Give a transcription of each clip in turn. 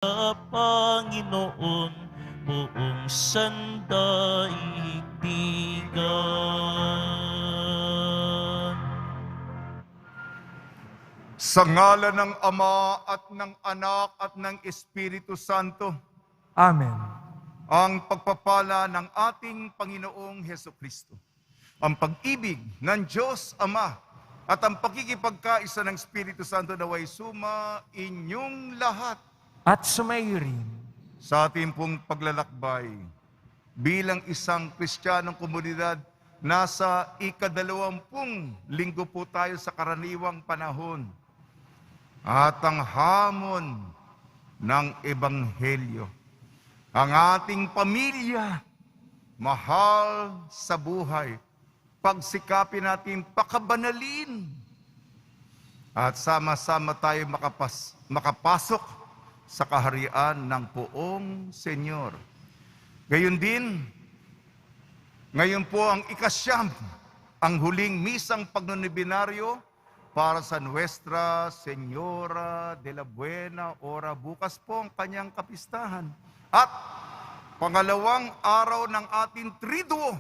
Panginoon, buong sandaigdigan. Sa ngalan ng Ama at ng Anak at ng Espiritu Santo, Amen. ang pagpapala ng ating Panginoong Hesukristo, ang pag-ibig ng Diyos Ama at ang pakikipagkaisa ng Espiritu Santo naway suma inyong lahat At sumayo rin sa ating pong paglalakbay bilang isang Kristiyanong komunidad. Nasa ika-20 linggo po tayo sa karaniwang panahon. At ang hamon ng Ebanghelyo, ang ating pamilya, mahal sa buhay, pagsikapin natin pakabanalin at sama-sama tayo makapasok sa kaharian ng Poong Senyor. Gayon din, ngayon po ang ika-9, ang huling misang pagnonibinaryo para sa Nuestra Señora de la Buena Hora. Bukas po ang kanyang kapistahan. At pangalawang araw ng ating Triduo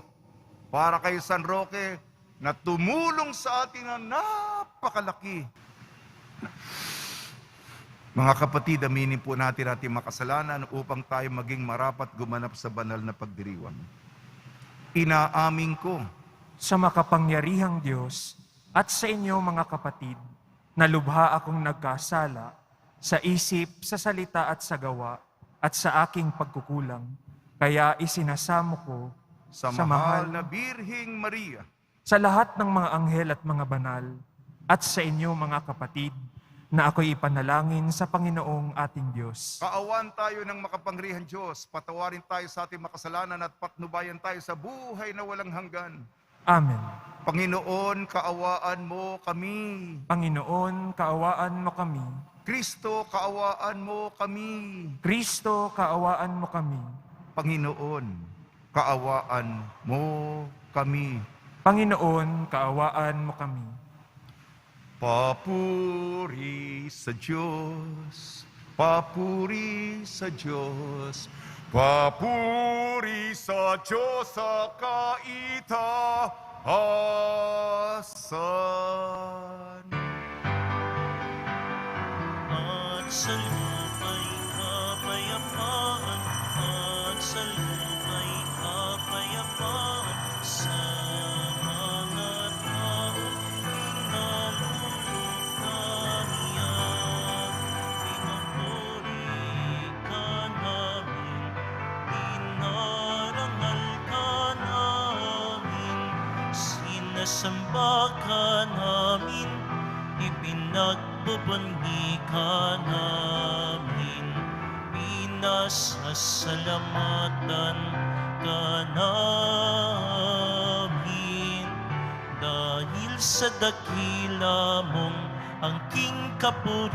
para kay San Roque na tumulong sa atin na napakalaki. Mga kapatid, aminin po natin ating makasalanan upang tayo maging marapat gumanap sa banal na pagdiriwang. Inaamin ko sa makapangyarihang Diyos at sa inyo mga kapatid, na lubha akong nagkasala sa isip, sa salita at sa gawa, at sa aking pagkukulang. Kaya isinasamo ko sa mahal na Birheng Maria, sa lahat ng mga anghel at mga banal, at sa inyo mga kapatid, na ako'y ipanalangin sa Panginoong ating Diyos. Kaawan tayo ng makapangyarihang Diyos, patawarin tayo sa ating makasalanan at patnubayan tayo sa buhay na walang hanggan. Amen. Panginoon, kaawaan mo kami. Panginoon, kaawaan mo kami. Kristo, kaawaan mo kami. Kristo, kaawaan mo kami. Panginoon, kaawaan mo kami. Panginoon, kaawaan mo kami. Papuri sa Diyos, papuri sa Diyos, papuri sa Diyos sa kaitaasan. At sa lupa'y kapayapaan, at sa lupa'y kapayapaan, sa mga taong pinalulutang iyan. Pinupuri ka namin, pinarangal ka namin, sinasamba ka namin, ipinagbubunyi ka namin, pinasasalamatan ka namin. Dahil sa dakila mong angking kapurihan,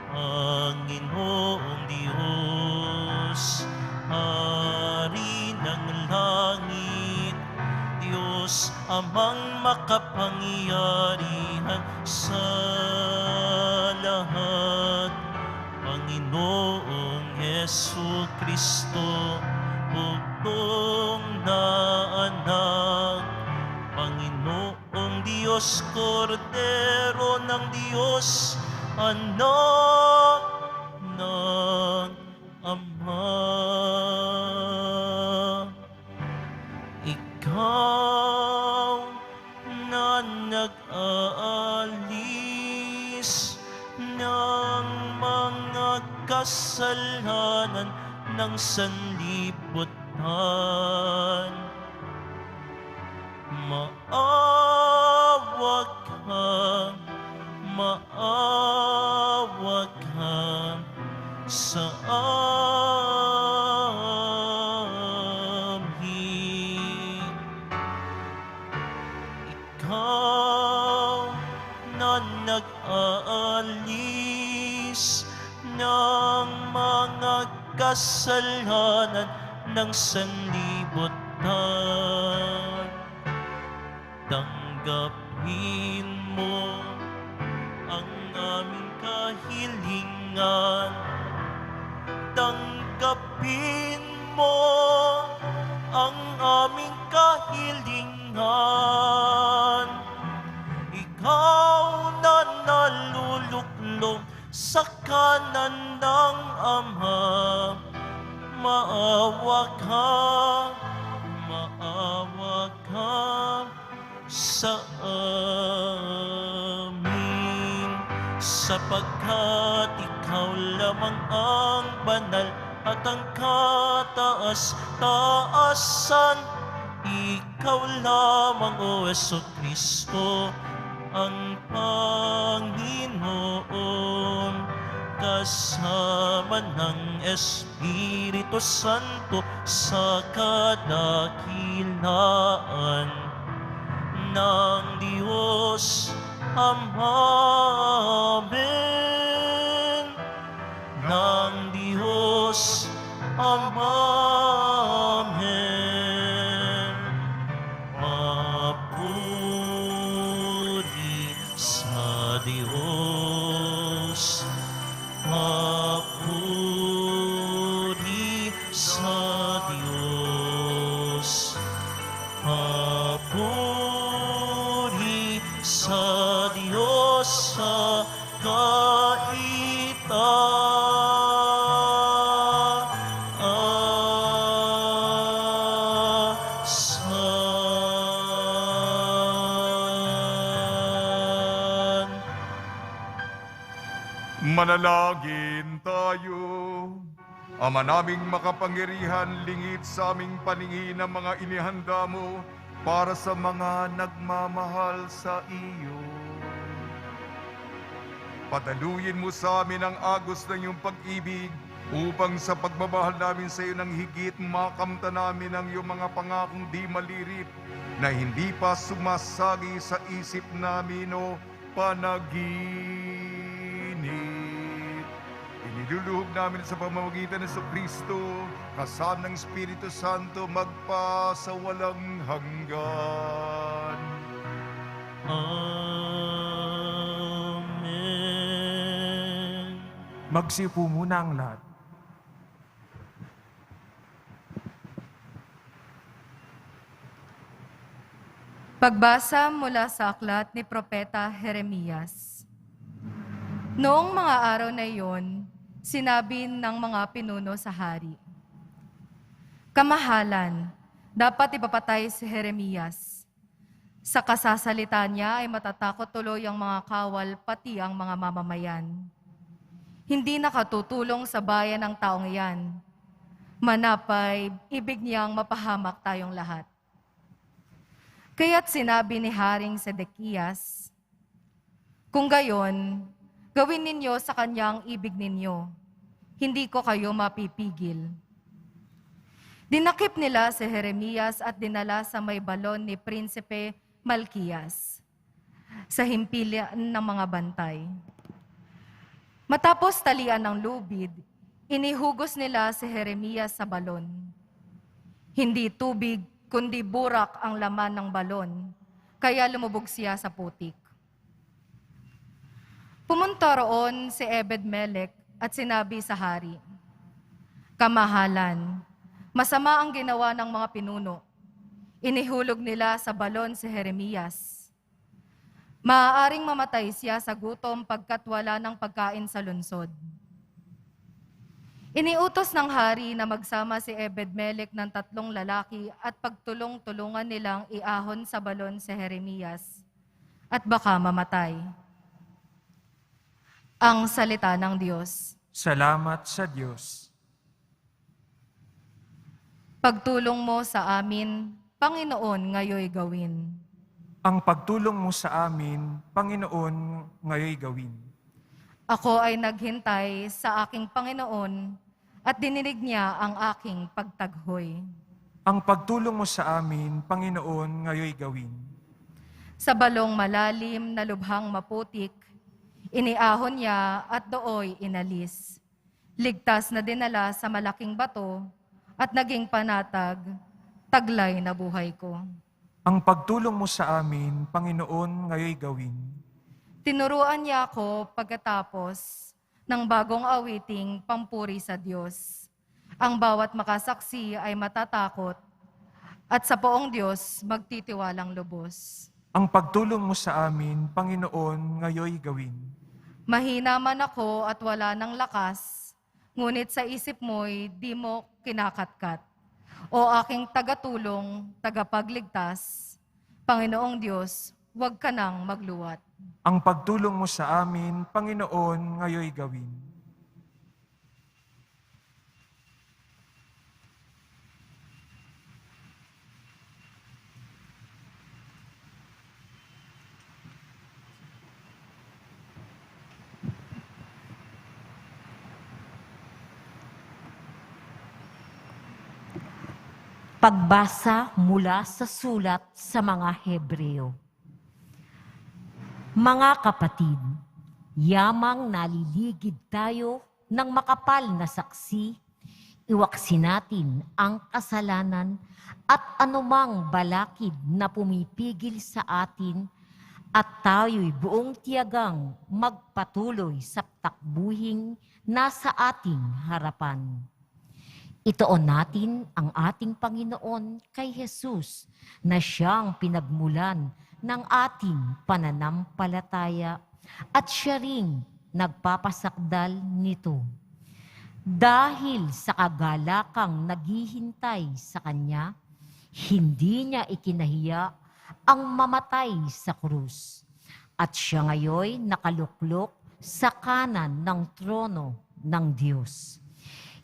Panginoong Diyos, Hari ng langit, Diyos amang makapangyarihan sa lahat, Panginoong Hesukristo, bugtong na anak, Panginoong Diyos, Kordero ng Diyos, anak ng Ama. Ikaw na nag-aalis ng mga kasalanan ng sanlibutan, maawa ka, maawa ka sa amin. Ikaw na nag-aalis ng mga kasalanan ng sanlibutan, tanggapin mo ang aming kahilingan. Tanggapin mo ang aming kahilingan. Ikaw na naluluklong sa kanan ng Ama, maawa ka sa amin, sapagkat ikaw lamang ang banal at ang kataas-taasan. Ikaw lamang, O Jesucristo, ang Panginoon, kasama ng Espiritu Santo sa kadakilaan ng Diyos Ama. Amen. Ng Diyos Ama. Amen. Papuri sa Diyos. Papuri sa Diyos. Papuri sa Diyos sa kaitaasan. Manalangin tayo. Ama naming makapangyarihan, lingid sa aming paningin ang mga inihanda mo para sa mga nagmamahal sa iyo. Pataluyin mo sa amin ang agos ng iyong pag-ibig upang sa pagmamahal namin sa iyo ng higit makamta namin ang iyong mga pangakong di malirip na hindi pa sumasagi sa isip namin o panaginip. Iniluluhog namin sa pamamagitan ng Jesucristo, kasama ng Espiritu Santo, magpa sa walang hanggan. Amen. Magsiupo muna ang lahat. Pagbasa mula sa aklat ni Propeta Jeremias. Noong mga araw na iyon, sinabi ng mga pinuno sa hari, "Kamahalan, dapat ipapatay si Jeremias. Sa kasasalita niya ay matatakot tuloy ang mga kawal pati ang mga mamamayan. Hindi nakatutulong sa bayan ng taong iyan. Manapay, ibig niyang mapahamak tayong lahat." Kaya't sinabi ni Haring Sedekias, "Kung gayon, gawin ninyo sa kanyang ibig ninyo. Hindi ko kayo mapipigil." Dinakip nila si Jeremias at dinala sa may balon ni Prinsipe Malkiyas, sa himpilan ng mga bantay. Matapos talian ng lubid, inihugos nila si Jeremias sa balon. Hindi tubig, kundi burak ang laman ng balon, kaya lumubog siya sa putik. Pumunta roon si Ebed-Melech at sinabi sa hari, "Kamahalan, masama ang ginawa ng mga pinuno. Inihulog nila sa balon si Jeremias. Maaaring mamatay siya sa gutom pagkat wala ng pagkain sa lungsod." Iniutos ng hari na magsama si Ebed-Melech ng 3 lalaki at pagtulong-tulungan nilang iahon sa balon si Jeremias at baka mamatay. Ang salita ng Diyos. Salamat sa Diyos. Pagtulong mo sa amin, Panginoon, ngayoy gawin. Ang pagtulong mo sa amin, Panginoon, ngayoy gawin. Ako ay naghintay sa aking Panginoon at dininig niya ang aking pagtaghoy. Ang pagtulong mo sa amin, Panginoon, ngayoy gawin. Sa balong malalim na lubhang maputik, iniahon niya at dooy inalis. Ligtas na dinala sa malaking bato at naging panatag, taglay na buhay ko. Ang pagtulong mo sa amin, Panginoon, ngayoy gawin. Tinuruan niya ako pagkatapos ng bagong awiting pampuri sa Diyos. Ang bawat makasaksi ay matatakot at sa poong Diyos magtitiwalang lubos. Ang pagtulong mo sa amin, Panginoon, ngayoy gawin. Mahina man ako at wala ng lakas, ngunit sa isip mo'y di mo kinakatkat. O aking tagatulong, tagapagligtas, Panginoong Diyos, huwag ka nang magluwat. Ang pagtulong mo sa amin, Panginoon, ngayoy gawin. Pagbasa mula sa sulat sa mga Hebreo. Mga kapatid, yamang naliligid tayo ng makapal na saksi, iwaksin natin ang kasalanan at anumang balakid na pumipigil sa atin at tayo'y buong tiyagang magpatuloy sa takbuhing nasa ating harapan. Itoon natin ang ating Panginoon kay Jesus na siyang pinagmulan ng ating pananampalataya at siya ring nagpapasakdal nito. Dahil sa kagalakang naghihintay sa Kanya, hindi niya ikinahiya ang mamatay sa krus. At siya ngayoy nakaluklok sa kanan ng trono ng Diyos.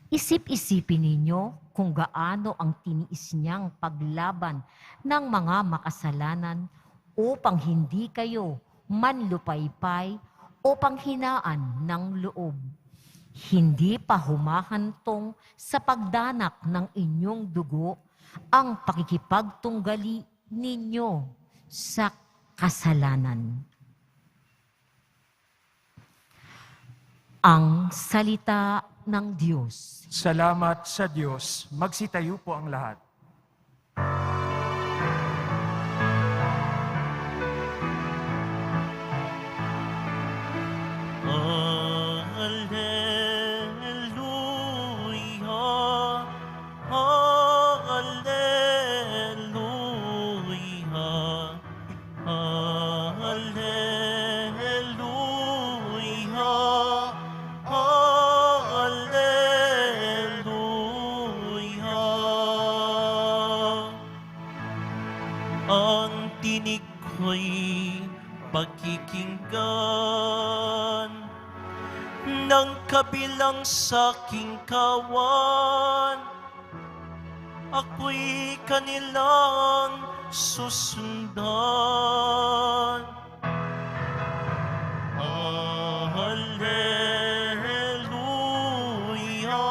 Isip-isipin ninyo kung gaano ang tiniis niyang paglaban ng mga makasalanan upang hindi kayo manlupaypay o panghinaan ng loob. Hindi pa humahantong sa pagdanak ng inyong dugo ang pakikipagtunggali ninyo sa kasalanan. Ang salita ng Diyos. Salamat sa Diyos. Magsitayo po ang lahat. Alleluia, Alleluia, Alleluia, Alleluia. Ang tinig ko'y pakikinggan ng kabilang saking kawan. Ako'y kanilang susundan. Alleluia, Alleluia,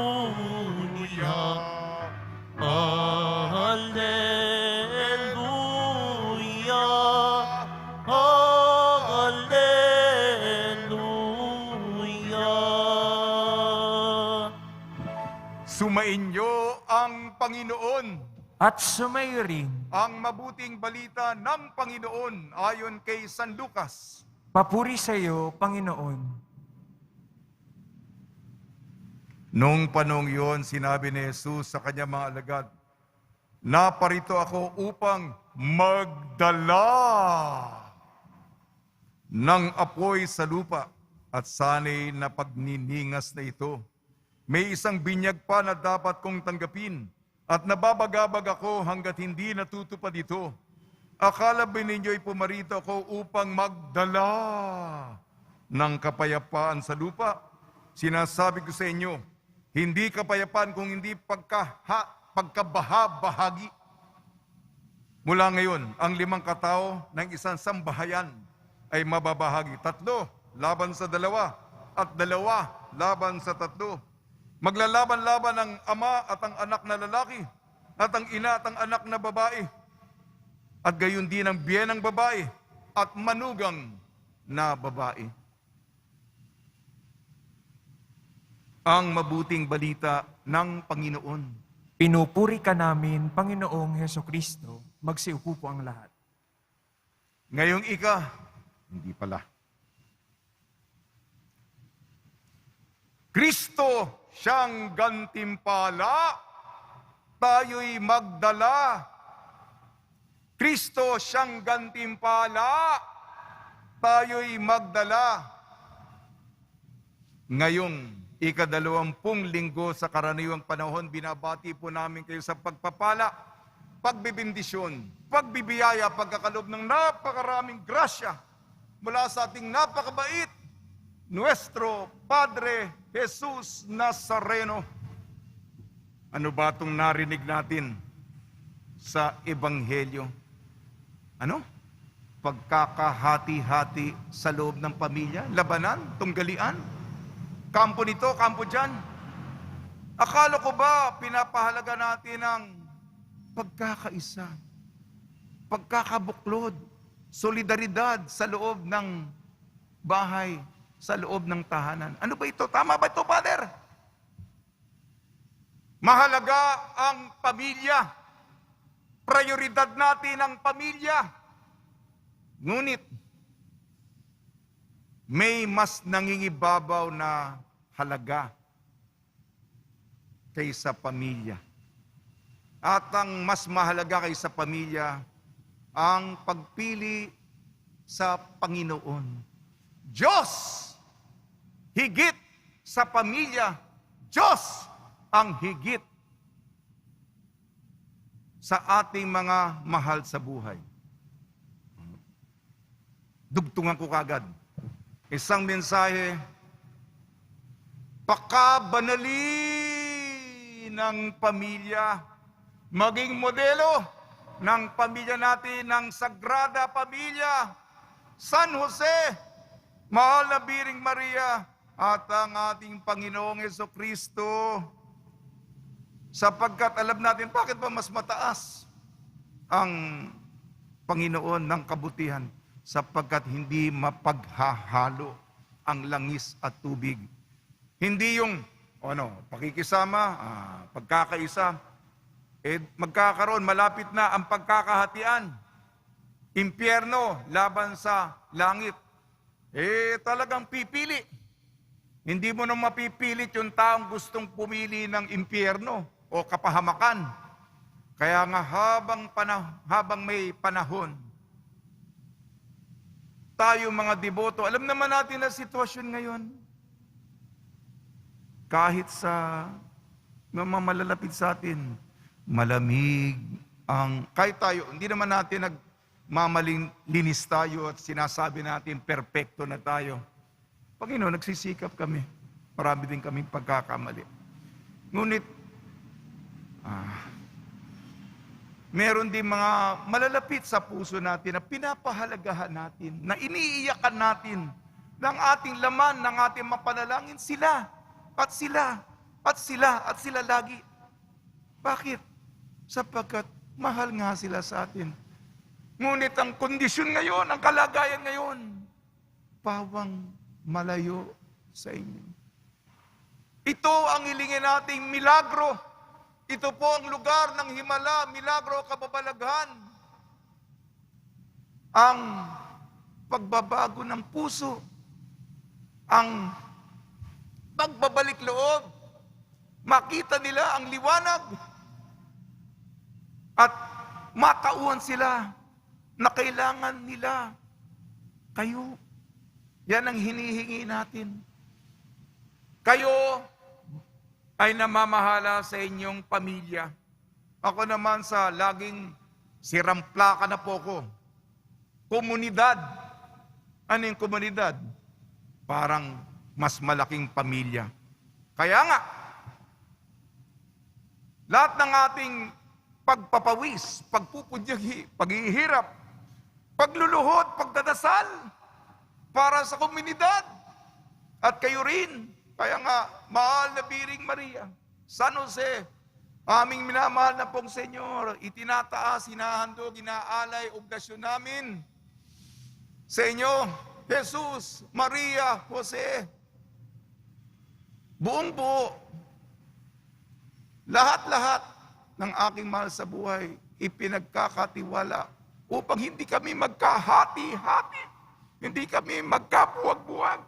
Alleluia, Alleluia. Sumainyo ang Panginoon. At sumayo rin, Ang mabuting balita ng Panginoon ayon kay San Lucas. papuri sa iyo, Panginoon. Noong panong iyon, sinabi ni Jesus sa kanyang mga alagad, "Naparito ako upang magdala ng apoy sa lupa at sana'y na pagniningas na ito. May isang binyag pa na dapat kong tanggapin at nababagabag ako hanggat hindi natutupad ito. Akala ba ninyo'y pumarito ako upang magdala ng kapayapaan sa lupa? Sinasabi ko sa inyo, hindi kapayapaan kung hindi pagkabaha-bahagi. Mula ngayon, ang 5 katao ng isang sambahayan ay mababahagi. 3 laban sa 2 at 2 laban sa 3. Maglalaban-laban ang ama at ang anak na lalaki at ang ina at ang anak na babae at gayon din ang biyenang babae at manugang na babae." Ang mabuting balita ng Panginoon. Pinupuri ka namin, Panginoong Hesukristo. Magsiupo po ang lahat. Ngayong hindi pala. Kristo siyang gantimpala, tayo'y magdala. Kristo siyang gantimpala, tayo'y magdala. Ngayong 20 linggo sa karaniwang panahon, binabati po namin kayo sa pagpapala, pagbibindisyon, pagbibiyaya, pagkakalob ng napakaraming grasya mula sa ating napakabait, Nuestro Padre Jesus Nazareno. Ano ba itong narinig natin sa Ebanghelyo? Ano? Pagkakahati-hati sa loob ng pamilya, labanan, tunggalian, kampo nito, kampo dyan. Akala ko ba pinapahalaga natin ang pagkakaisa, pagkakabuklod, solidaridad sa loob ng bahay, sa loob ng tahanan. Ano ba ito? Tama ba ito, Father? Mahalaga ang pamilya. Prioridad natin ang pamilya. Ngunit, may mas nangingibabaw na halaga kaysa pamilya. At ang mas mahalaga kaysa pamilya, ang pagpili sa Panginoon. Diyos! Higit sa pamilya, Diyos ang higit sa ating mga mahal sa buhay. Dugtungan ko kagad. Isang mensahe, pakabanali ng pamilya, maging modelo ng pamilya natin, ng Sagrada Pamilya, San Jose, Mahal na Biring Maria, at ang ating Panginoong Jesucristo. Sapagkat alam natin, bakit ba mas mataas ang Panginoon ng kabutihan? Sapagkat hindi mapaghahalo ang langis at tubig. Hindi yung pakikisama, pagkakaisa, magkakaroon, malapit na ang pagkakahatian. Impyerno laban sa langit. Talagang pipili. Hindi mo nang mapipilit yung taong gustong pumili ng impyerno o kapahamakan. Kaya nga habang may panahon, tayo mga deboto, alam naman natin ang sitwasyon ngayon. Kahit sa mga malalapit sa atin, malamig kahit tayo, hindi naman natin linis tayo at sinasabi natin perpekto na tayo. Panginoon, nagsisikap kami. Marami din kaming pagkakamali. Ngunit, meron din mga malalapit sa puso natin na pinapahalagahan natin, na iniiyakan natin ng ating laman, ng ating mapanalangin, sila, at sila, at sila, at sila lagi. Bakit? Sapagkat mahal nga sila sa atin. Ngunit ang kondisyon ngayon, ang kalagayan ngayon, pawang malayo sa inyo. Ito ang hilingin nating milagro. Ito po ang lugar ng himala, milagro, kababalaghan. Ang pagbabago ng puso, ang pagbabalik loob, makita nila ang liwanag, at matauhan sila na kailangan nila kayo. Yan ang hinihingi natin. Kayo ay namamahala sa inyong pamilya. Ako naman sa laging siramplaka na po ko. Komunidad. Ano yung komunidad? Parang mas malaking pamilya. Kaya nga, lahat ng ating pagpapawis, pagpupudyagi, paghihirap, pagluluhod, pagdadasal, para sa komunidad. At kayo rin, kaya nga, mahal na Biring Maria, San Jose, aming minamahal na pong Senyor, itinataas, hinahandog, inaalay, oblasyon namin sa inyo, Jesus, Maria, Jose. Buong buo, lahat-lahat ng aking mahal sa buhay, ipinagkakatiwala upang hindi kami magkahati-hati, hindi kami magkabuwag-buwag,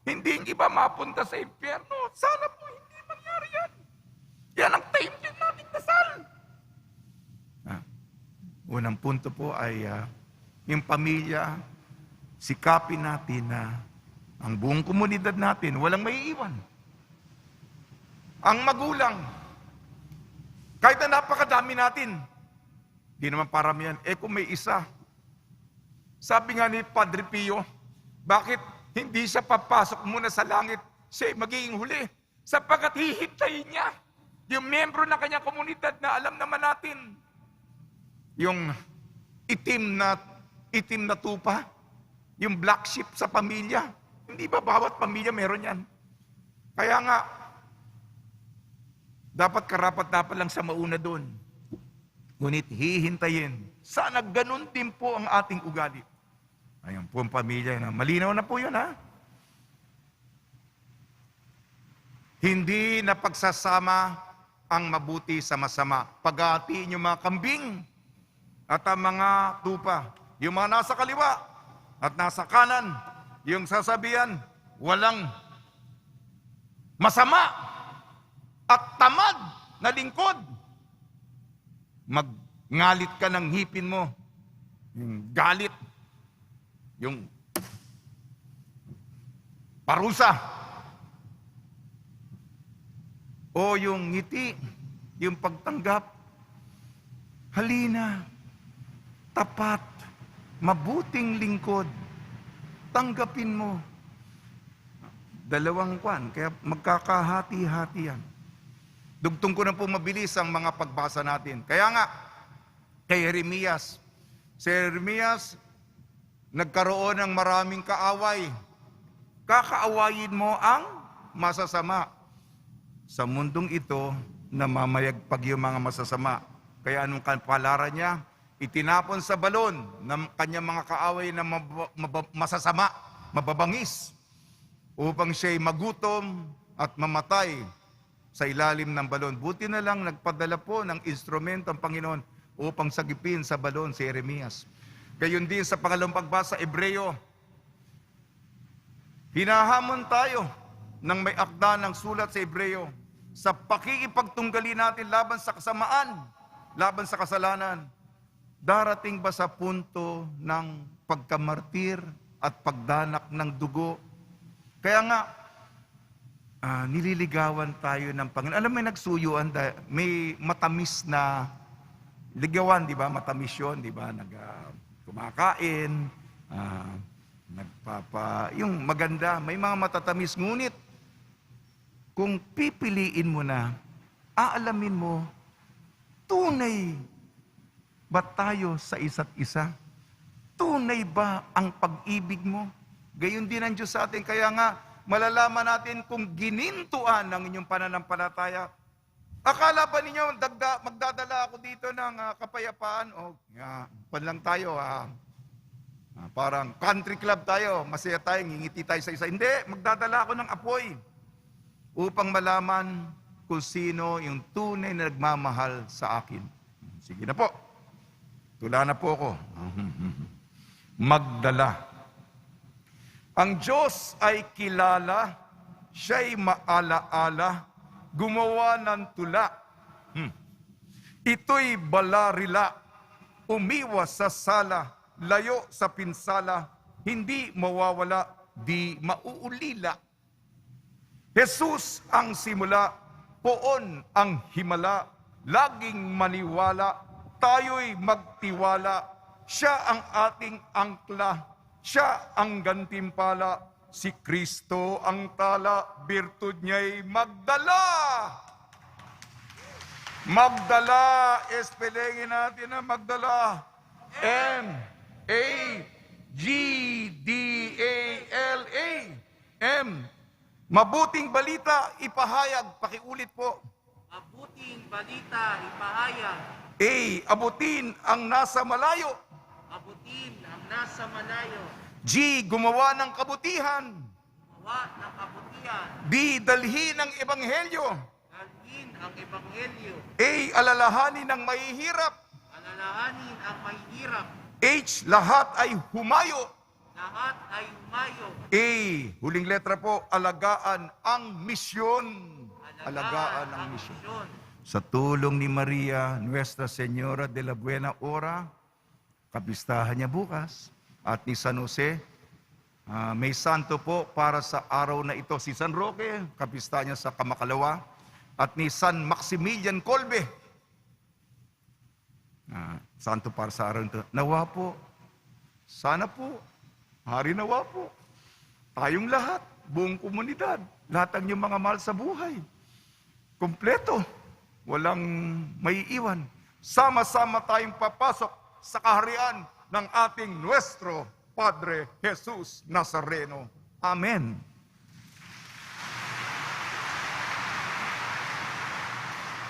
hindi yung iba mapunta sa impyerno. Sana po hindi mangyari yan. Yan ang time din nating dasal. Unang punto po ay yung pamilya, sikapin natin na ang buong komunidad natin, walang maiiwan. Ang magulang, kahit na napakadami natin, di naman paramihan, kung may isa. Sabi nga ni Padre Pio, bakit hindi siya papasok muna sa langit, siya magiging huli? Sapagkat hihintayin niya yung miyembro ng kanyang komunidad na alam naman natin, yung itim na tupa, yung black sheep sa pamilya. Hindi ba bawat pamilya meron yan? Kaya nga, dapat karapat-dapat lang sa mauna doon. Ngunit hihintayin. Sana ganun din po ang ating ugali. Ayan po ang pamilya. Malinaw na po yun, ha? Hindi na pagsasama ang mabuti sa masama. Paghatiin yung mga kambing at ang mga tupa. Yung mga nasa kaliwa at nasa kanan. Yung sasabihan, walang masama at tamad na lingkod. Magngalit ka ng ngipin mo. Yung galit. Yung parusa. O yung ngiti. Yung pagtanggap. Halina. Tapat. Mabuting lingkod. Tanggapin mo. Dalawang kwan, kaya magkakahati-hati yan. Dugtong ko na po mabilis ang mga pagbasa natin. Kaya nga, kay Jeremias, si Jeremias, nagkaroon ng maraming kaaway. Kakaawayin mo ang masasama. Sa mundong ito, namamayagpag yung mga masasama. Kaya anong kapalaran niya? Itinapon sa balon ng kanyang mga kaaway na masasama, mababangis, upang siya'y magutom at mamatay sa ilalim ng balon. Buti na lang nagpadala po ng instrumento ang Panginoon upang sagipin sa balon si Jeremias. Gayon din sa pangalawang pagbasa, Hebreo. Hinahamon tayo ng may akda ng sulat sa Hebreo sa pakikipagtunggali natin laban sa kasamaan, laban sa kasalanan. Darating ba sa punto ng pagkamartir at pagdanak ng dugo? Kaya nga, nililigawan tayo ng Panginoon. Alam mo, may nagsuyuan, may matamis na ligawan, di ba? Matamis yun, di ba? Kumakain, yung maganda, may mga matatamis. Ngunit, kung pipiliin mo na, aalamin mo, tunay ba tayo sa isa't isa? Tunay ba ang pag-ibig mo? Gayon din ang Diyos sa atin. Kaya nga, malalaman natin kung ginintuan ng inyong pananampalataya. Akala ba ninyo, magdadala ako dito ng kapayapaan? O, pan lang tayo, parang country club tayo, masaya tayo, ngingiti tayo sa isa. Hindi, magdadala ako ng apoy upang malaman kung sino yung tunay na nagmamahal sa akin. Sige na po. Tula na po ako. Magdala. Ang Diyos ay kilala, siya'y maalaala, gumawa ng tula. Ito'y balarila, umiwas sa sala, layo sa pinsala, hindi mawawala, di mauulila. Jesus ang simula, poon ang himala, laging maniwala, tayo'y magtiwala, siya ang ating angkla, siya ang gantimpala, si Kristo ang tala, birtud niya'y magdala. Magdala, espelengin natin na magdala. M-A-G-D-A-L-A. M. Mabuting balita, ipahayag. Pakiulit po. Mabuting balita, ipahayag. A. Abutin ang nasa malayo. Abutin ang nasa malayo. G. Gumawa ng kabutihan. Gawa ng kabutihan. B. Dalhin ang ebanghelyo. Dalhin ang ebanghelyo. A. Alalahanin ng mahihirap. Alalahanin alalahanin ang mahihirap. H. Lahat ay humayo. Lahat ay humayo. A. Huling letra po, alagaan ang misyon. Alagaan ang misyon. Sa tulong ni Maria, Nuestra Señora de la Buena Hora, kapistahan niya bukas. At ni San Jose, may santo po para sa araw na ito. Si San Roque, kapistahan niya sa Kamakalawa. At ni San Maximilian Kolbe, santo para sa araw nito. Nawa po, sana po, hari nawa po, tayong lahat, buong komunidad, lahat ang inyong mga mahal sa buhay, kompleto, walang may iwan. Sama-sama tayong papasok sa kaharian ng ating Nuestro Padre Jesus Nazareno. Amen.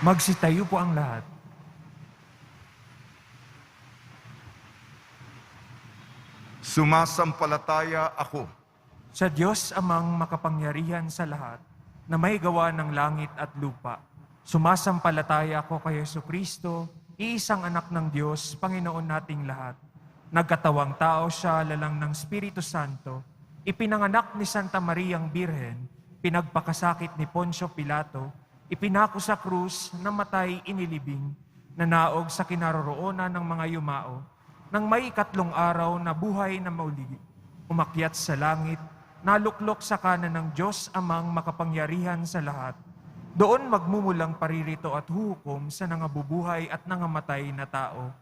Magsitayo po ang lahat. Sumasampalataya ako Sa Diyos amang makapangyarihan sa lahat, na may gawa ng langit at lupa, sumasampalataya ako kay Jesucristo, iisang anak ng Diyos, Panginoon nating lahat. Nagkatawang tao siya, lalang ng Espiritu Santo, ipinanganak ni Santa Mariang Birhen, pinagpakasakit ni Poncio Pilato, ipinako sa krus, namatay, inilibing, nanaog sa kinaroroonan ng mga yumao, nang may 3 araw na buhay na mauli, umakyat sa langit, naluklok sa kanan ng Diyos amang makapangyarihan sa lahat. Doon magmumulang paririto at huhukom sa nangabubuhay at nangamatay na tao.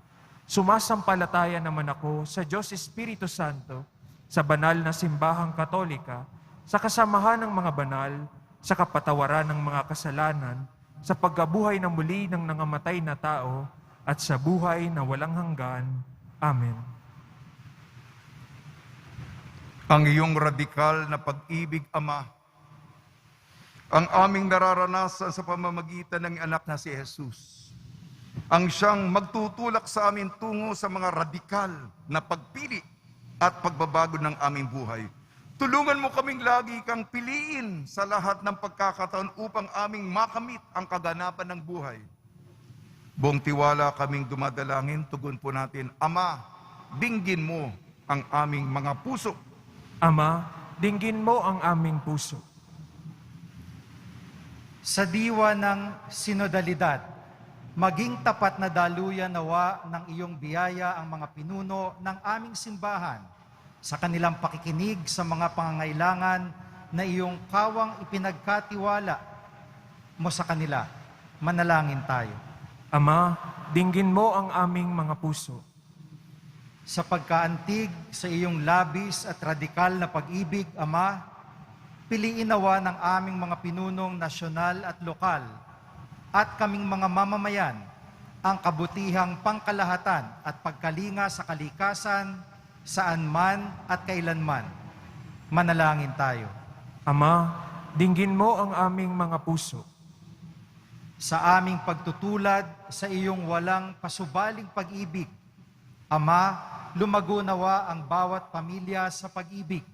Sumasampalataya naman ako sa Diyos Espiritu Santo, sa banal na simbahang katolika, sa kasamahan ng mga banal, sa kapatawaran ng mga kasalanan, sa pagkabuhay na muli ng nangamatay na tao, at sa buhay na walang hanggan. Amen. ang iyong radikal na pag-ibig, Ama, ang aming nararanasan sa pamamagitan ng anak na si Jesus, ang siyang magtutulak sa amin tungo sa mga radikal na pagpili at pagbabago ng aming buhay. Tulungan mo kaming lagi kang piliin sa lahat ng pagkakataon upang aming makamit ang kaganapan ng buhay. Buong tiwala kaming dumadalangin, tugon po natin, Ama, dinggin mo ang aming mga puso. Ama, dinggin mo ang aming puso. Sa diwa ng sinodalidad, maging tapat na daluyan nawa ng iyong biyaya ang mga pinuno ng aming simbahan sa kanilang pakikinig sa mga pangangailangan na iyong kawang ipinagkatiwala mo sa kanila. Manalangin tayo. Ama, dinggin mo ang aming mga puso. Sa pagkaantig sa iyong labis at radikal na pag-ibig, Ama, piliin nawa ng aming mga pinunong nasyonal at lokal at kaming mga mamamayan ang kabutihang pangkalahatan at pagkalinga sa kalikasan, saan man at kailanman. Manalangin tayo. Ama, dinggin mo ang aming mga puso. Sa aming pagtutulad sa iyong walang pasubaling pag-ibig, Ama, lumago nawa ang bawat pamilya sa pag-ibig.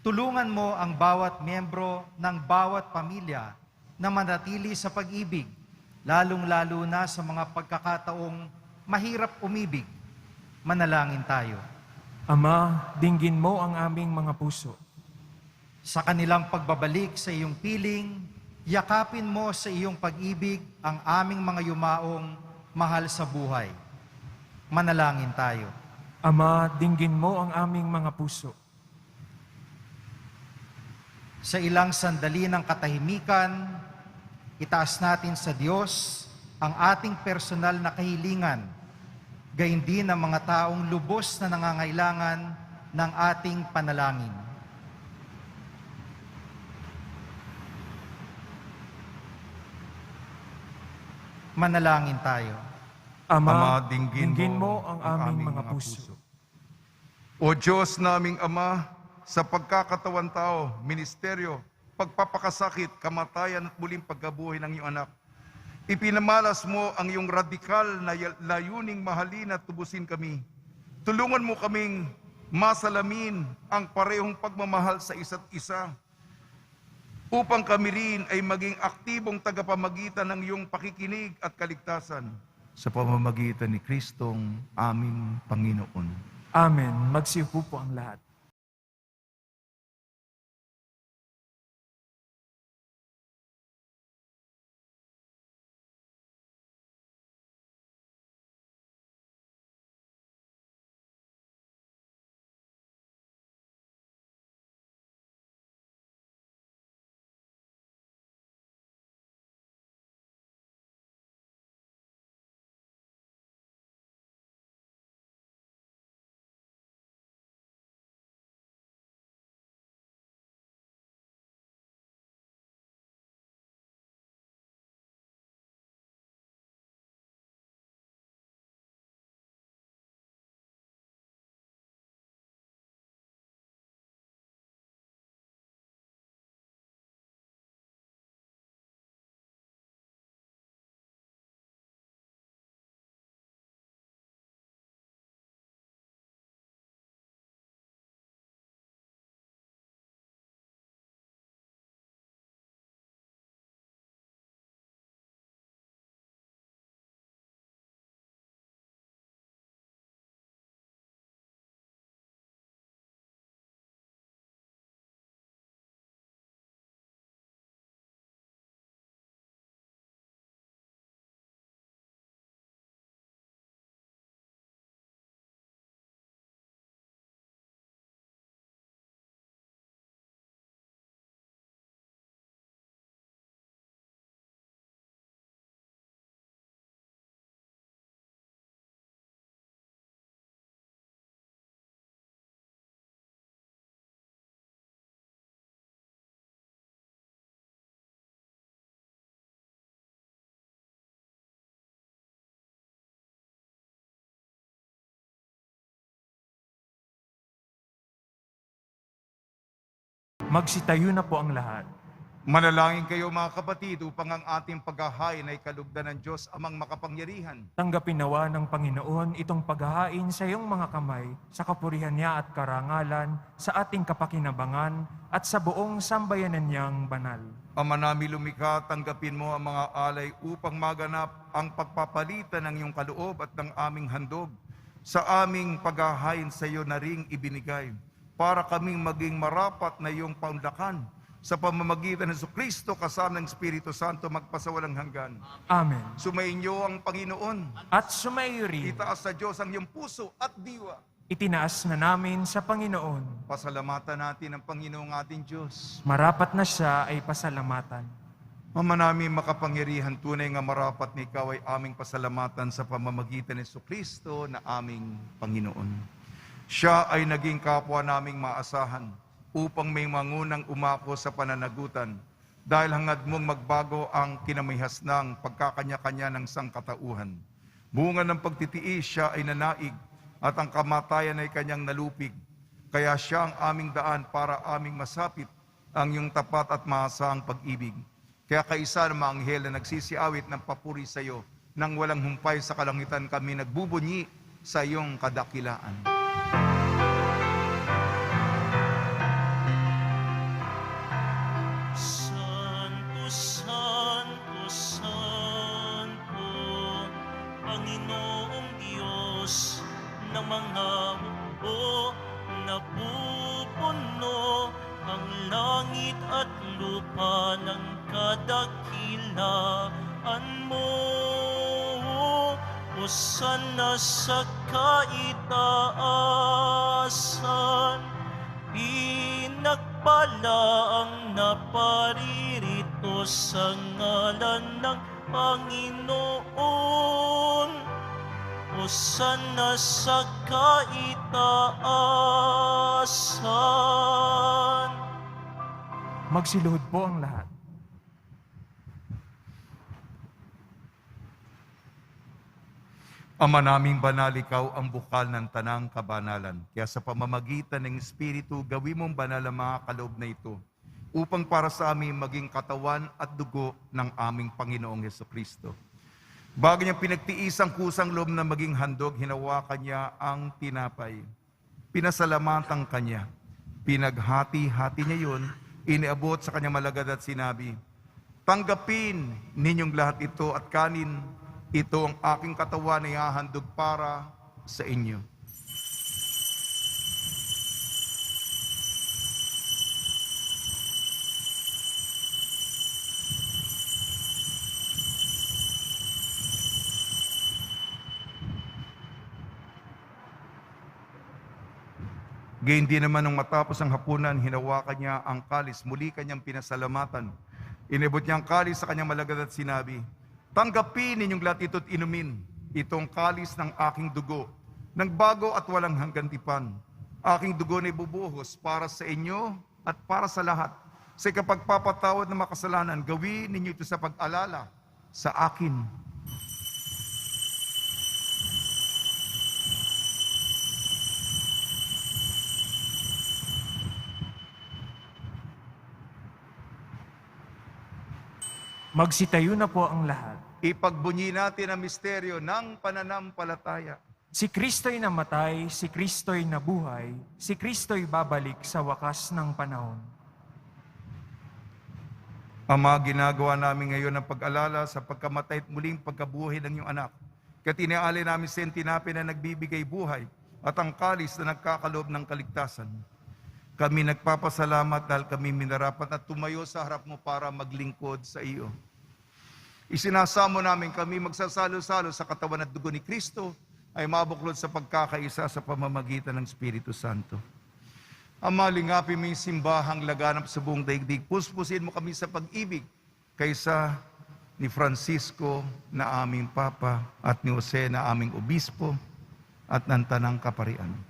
Tulungan mo ang bawat miyembro ng bawat pamilya na manatili sa pag-ibig, lalong-lalo na sa mga pagkakataong mahirap umibig. Manalangin tayo. Ama, dinggin mo ang aming mga puso. Sa kanilang pagbabalik sa iyong piling, yakapin mo sa iyong pag-ibig ang aming mga yumaong mahal sa buhay. Manalangin tayo. Ama, dinggin mo ang aming mga puso. Sa ilang sandali ng katahimikan, itaas natin sa Diyos ang ating personal na kahilingan, gayon din ang mga taong lubos na nangangailangan ng ating panalangin. Manalangin tayo. Ama, Ama, dinggin mo ang aming mga puso. O Diyos naming Ama, sa pagkakatawan tao, ministeryo, pagpapakasakit, kamatayan at muling pagkabuhay ng iyong anak, ipinamalas mo ang iyong radikal na layuning mahalin at tubusin kami. Tulungan mo kaming masalamin ang parehong pagmamahal sa isa't isa, upang kami rin ay maging aktibong tagapamagitan ng iyong pakikinig at kaligtasan. sa pamamagitan ni Kristong aming Panginoon. Amen. Magsiupo po ang lahat. Magsitayo na po ang lahat. Manalangin kayo mga kapatid upang ang ating paghahain ay kalugdan ng Diyos amang makapangyarihan. Tanggapin nawa ng Panginoon itong paghahain sa iyong mga kamay, sa kapurihan niya at karangalan, sa ating kapakinabangan, at sa buong sambayanan niyang banal. Ama namin lumikha, tanggapin mo ang mga alay upang maganap ang pagpapalitan ng iyong kaloob at ng aming handog sa aming paghahain sa iyo na ring ibinigay, para kaming maging marapat na iyong paunlakan sa pamamagitan ng Jesucristo kasama ng Espiritu Santo magpasawalang hanggan. Amen. Sumainyo ang Panginoon. At sumayo rin, Itaas sa Diyos ang iyong puso at diwa. itinaas na namin sa Panginoon. Pasalamatan natin ang Panginoong ating Diyos. Marapat na siya ay pasalamatan. Ama namin makapangyarihan, tunay nga marapat na ikaw ay aming pasalamatan sa pamamagitan ni Jesucristo na aming Panginoon. Siya ay naging kapwa naming maasahan upang may mangunang umako sa pananagutan dahil hangad mong magbago ang kinamihas ng pagkakanya-kanya ng sangkatauhan. Bunga ng pagtitiis siya ay nanaig at ang kamatayan ay kanyang nalupig. Kaya siya ang aming daan para aming masapit ang iyong tapat at maasahang pag-ibig. Kaya kaisa ng mga anghel na nagsisiawit ng papuri sa iyo, nang walang humpay sa kalangitan kami nagbubunyi sa iyong kadakilaan. Santo, Santo, Santo, Panginoong Diyos ng mga mundo, napupuno ang langit at lupa ng kadakilaan mo. Hosana sa kaitaasan, pinagpala ang naparirito sa ngalan ng Panginoon. Hosana sa kaitaasan. Magsiluhod po ang lahat. Ama naming banal, ikaw ang bukal ng tanang kabanalan. Kaya sa pamamagitan ng Espiritu, gawin mong banal ang mga kaloob na ito upang para sa amin maging katawan at dugo ng aming Panginoong Jesucristo. Bago niyang pinagtiis ang kusang loob na maging handog, hinawakan niya ang tinapay. Pinasalamatan kanya. Pinaghati-hati niya yun, iniabot sa kanyang malagad at sinabi, "Tanggapin ninyong lahat ito at kanin, Ito ang aking katawan na ihahandog para sa inyo. Gayun din naman nung matapos ang hapunan, hinawakan niya ang kalis, muli kanyang pinasalamatan. Inibot niya ang kalis sa kanyang malagad at sinabi, tanggapin ninyong lahat ito't inumin. Itong kalis ng aking dugo, ng bago at walang hanggang tipan. Aking dugo na ibubuhos para sa inyo at para sa lahat. Sa kapagpapatawad ng makasalanan, gawin ninyo ito sa pag-alala sa akin. Magsitayo na po ang lahat. Ipagbunyi natin ang misteryo ng pananampalataya. Si Kristo'y namatay, si Kristo'y nabuhay, si Kristo'y babalik sa wakas ng panahon. Ama, ginagawa namin ngayon ang pag-alala sa pagkamatay at muling pagkabuhay ng iyong anak. Katiniaalay namin sa tinapin na nagbibigay buhay at ang kalis na nagkakaloob ng kaligtasan. Kami nagpapasalamat dahil kami minarapat at tumayo sa harap mo para maglingkod sa iyo. Isinasamo namin kami magsasalo-salo sa katawan at dugo ni Kristo ay mabuklod sa pagkakaisa sa pamamagitan ng Espiritu Santo. Ama, lingapin mo yung simbahang laganap sa buong daigdig. Puspusin mo kami sa pag-ibig kaysa ni Francisco na aming Papa at ni Jose na aming Obispo at ng Tanang Kaparian.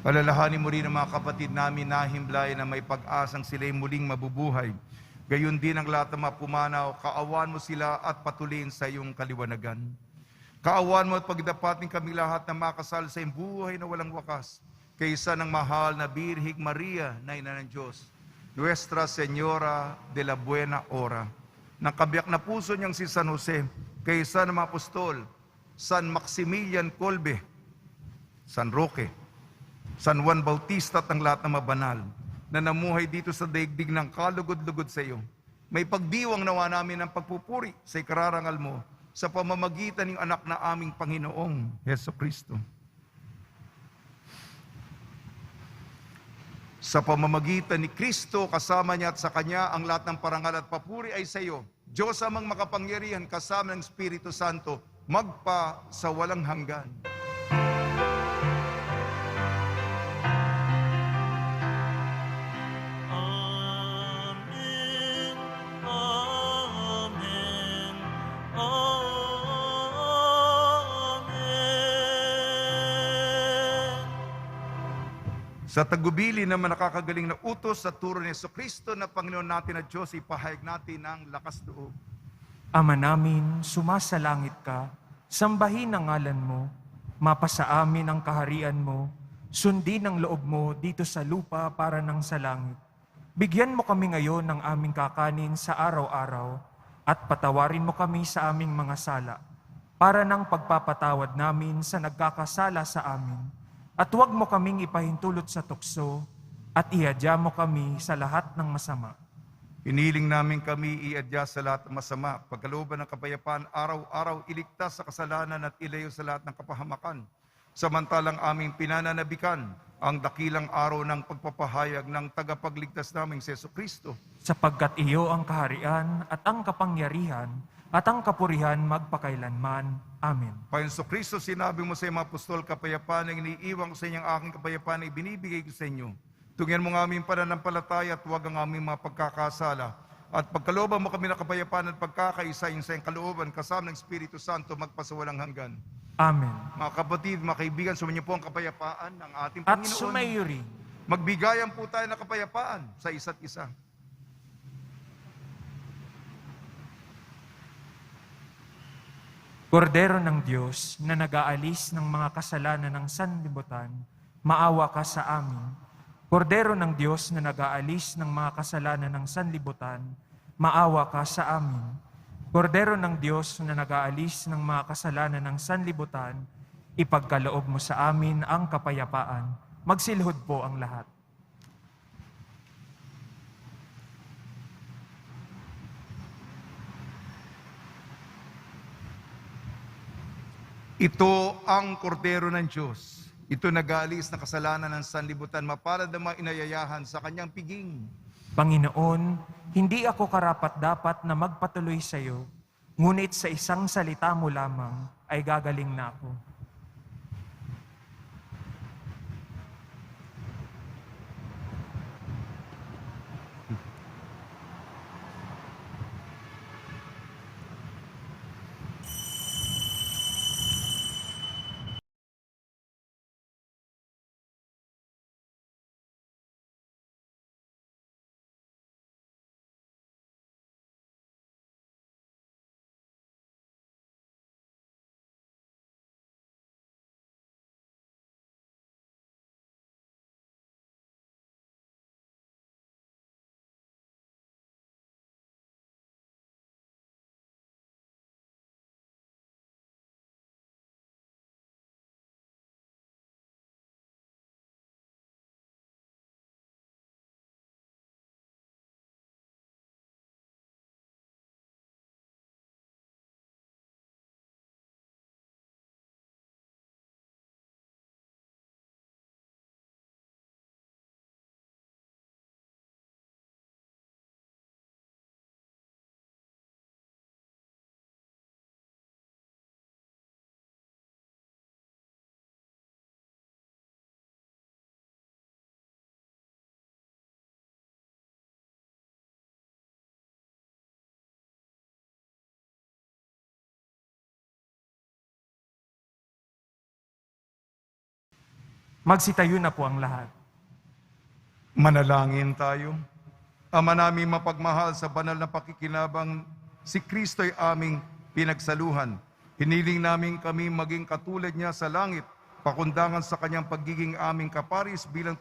Palalahanin mo rin ang mga kapatid namin na himlay na may pag-asang sila'y muling mabubuhay. Gayon din ang lahat ng mga pumanaw, kaawan mo sila at patuloyin sa iyong kaliwanagan. Kaawan mo at pagdapatin kami lahat na makasal sa iyong buhay na walang wakas, kaysa ng mahal na Birhig Maria na Ina ng Diyos, Nuestra Señora de la Buena Hora, ng kabiyak na puso niyang si San Jose, kaysa ng mga apostol, San Maximilian Kolbe, San Roque, San Juan Bautista at ang lahat ng mabanal na namuhay dito sa daigdig ng kalugod-lugod sa iyo. May pagdiwang nawa namin ng pagpupuri sa ikararangal mo sa pamamagitan ng anak na aming Panginoong Heso Kristo. Sa pamamagitan ni Kristo, kasama niya at sa Kanya, ang lahat ng parangal at papuri ay sa iyo. Diyos amang makapangyarihan kasama ng Espiritu Santo, magpa sa walang hanggan. Sa tagubili naman nakakagaling na utos sa turo ni Jesucristo na Panginoon natin at Diyos, ipahayag natin ang lakas loob. Ama namin, sumasalangit ka, sambahin ang ngalan mo, mapasa amin ang kaharian mo, sundin ang loob mo dito sa lupa para nang sa langit. Bigyan mo kami ngayon ng aming kakanin sa araw-araw at patawarin mo kami sa aming mga sala para nang pagpapatawad namin sa nagkakasala sa amin. At huwag mo kaming ipahintulot sa tukso at iadya mo kami sa lahat ng masama. Hiniling namin kami iadya sa lahat ng masama, pagkalooban ng kapayapaan, araw-araw iligtas sa kasalanan at ilayo sa lahat ng kapahamakan. Samantalang aming pinananabikan ang dakilang araw ng pagpapahayag ng tagapagligtas naming si Jesucristo. Sapagkat iyo ang kaharian at ang kapangyarihan at ang kapurihan magpakailanman. Amen. Panginoon Kristo, sinabi mo sa mga apostol, kapayapaan ang iniiwan ko sa inyong aking kapayapaan ay binibigay ko sa inyo. Tungyan mo ang aming pananampalataya at huwag ang aming mga pagkakasala. At pagkalooban mo kami ng kapayapaan at pagkakaisa yung sa iyong kalooban, kasama ng Espiritu Santo, magpasawalang hanggan. Amen. Mga kapatid, mga kaibigan, sumainyo po ang kapayapaan ng ating At Panginoon. sumayo rin. Magbigayan po tayo ng kapayapaan sa isa't isa. Kordero ng Diyos na nag-aalis ng mga kasalanan ng sanlibutan, maawa ka sa amin. Kordero ng Diyos na nag-aalis ng mga kasalanan ng sanlibutan, maawa ka sa amin. Kordero ng Diyos na nag-aalis ng mga kasalanan ng sanlibutan, ipagkaloob mo sa amin ang kapayapaan. Magsilhod po ang lahat. Ito ang kordero ng Diyos. Ito nag-aalis na kasalanan ng sanlibutan, mapalad ang mga inayayahan sa kanyang piging. Panginoon, hindi ako karapat-dapat na magpatuloy sa iyo, ngunit sa isang salita mo lamang ay gagaling na ako. Magsitayo na po ang lahat. Manalangin tayo. Ama namin mapagmahal, sa banal na pakikinabang, si Kristo'y aming pinagsaluhan. Hiniling namin kami maging katulad niya sa langit, pakundangan sa kanyang pagiging aming kaparis bilang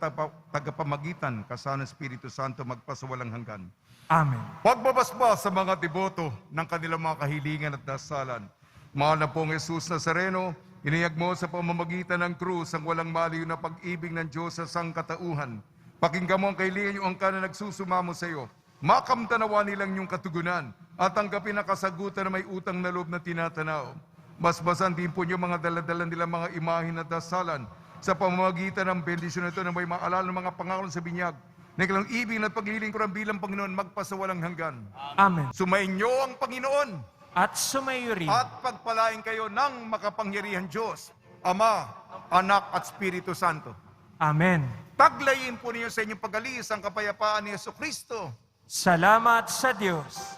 tagapamagitan, kasama ng Espiritu Santo magpasawalang hanggan. Amen. Pagbabasbas sa mga deboto ng kanilang mga kahilingan at dasalan. Mahal na pong Jesus Nazareno, iniyag mo sa pamamagitan ng krus ang walang maliw na pag-ibig ng Diyos sa sangkatauhan. Pakinggan mo ang kahilingan yung angka na nagsusumamo sa iyo. Makamtanawa nilang yung katugunan at tanggapin ang kasagutan na may utang na loob na tinatanaw. Basbasan din po niyo mga daladalan nila mga imahin at dasalan sa pamamagitan ng bendisyon ito na may maalala ng mga pangako sa binyag. Naglang ibig at paghiling ko rin bilang Panginoon magpasawalang hanggan. Amen. Sumainyo ang Panginoon At sumayo rin. at pagpalain kayo ng makapangyarihan Diyos, Ama, Anak at Espiritu Santo. Amen. Taglayin po niyo sa inyong pag-alis ang kapayapaan ni Jesucristo. Salamat sa Diyos.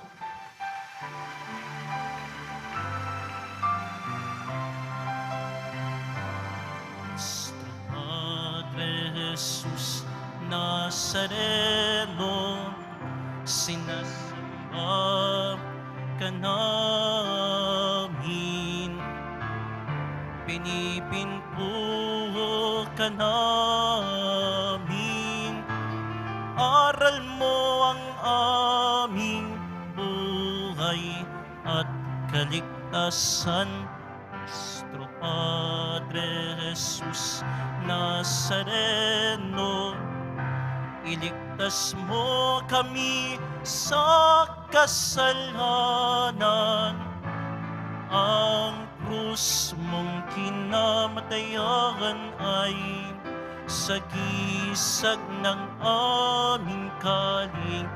Padre Jesus Nazareno, sinasamba ka namin, pinipinpo ka namin, aral mo ang aming buhay at kaligtasan. Nuestro Padre Jesus Nazareno, iligtas mo kami sa kasalanan. Ang krus mong kinamatayan ay sagisag ng aming kaligtasan.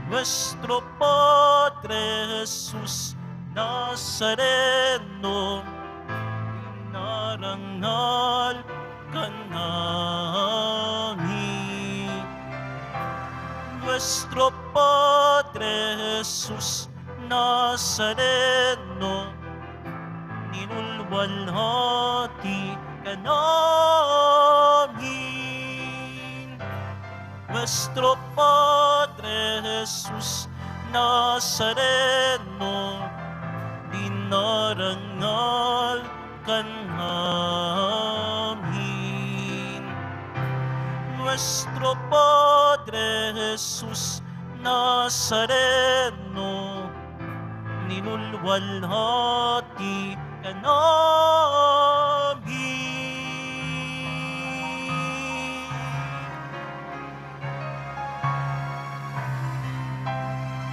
Nuestro Padre Jesus Nazareno, inarangal ka namin. Nuestro Padre Jesus Nazareno, ninulwalhati ka namin. Nuestro Padre Jesus Nazareno, dinarangal ka namin. Nuestro Padre Jesus Nazareno, ninulwalhati ka namin.